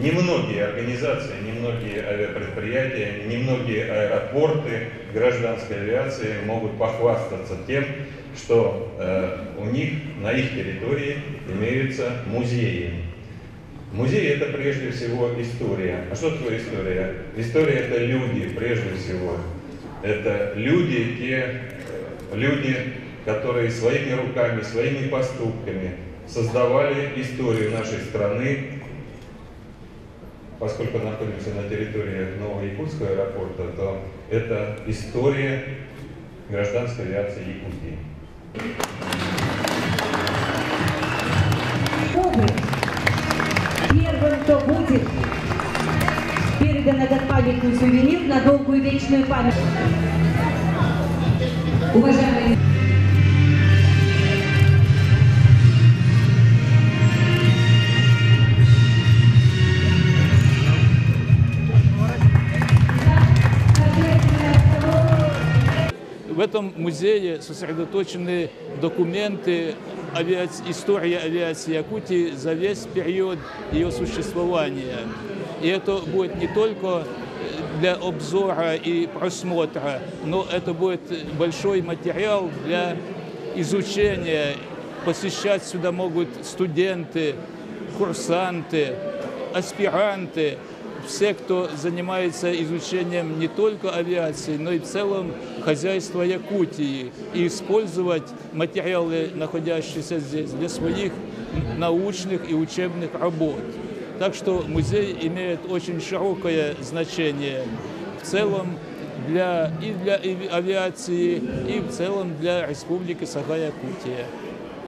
Немногие организации, немногие авиапредприятия, немногие аэропорты гражданской авиации могут похвастаться тем, что у них на их территории имеются музеи. Музей – это прежде всего история. А что такое история? История – это люди, прежде всего. Это люди, те люди, которые своими руками, своими поступками создавали историю нашей страны. Поскольку находимся на территории Новоякутского аэропорта, то это история гражданской авиации Якутии. Первым, кто будет передан этот памятный сувенир на долгую вечную память. Уважаемые В этом музее сосредоточены документы истории авиации Якутии за весь период ее существования. И это будет не только для обзора и просмотра, но это будет большой материал для изучения. Посещать сюда могут студенты, курсанты, аспиранты, все, кто занимается изучением не только авиации, но и в целом хозяйства Якутии, и использовать материалы, находящиеся здесь, для своих научных и учебных работ. Так что музей имеет очень широкое значение в целом и для авиации, и в целом для Республики Саха-Якутия.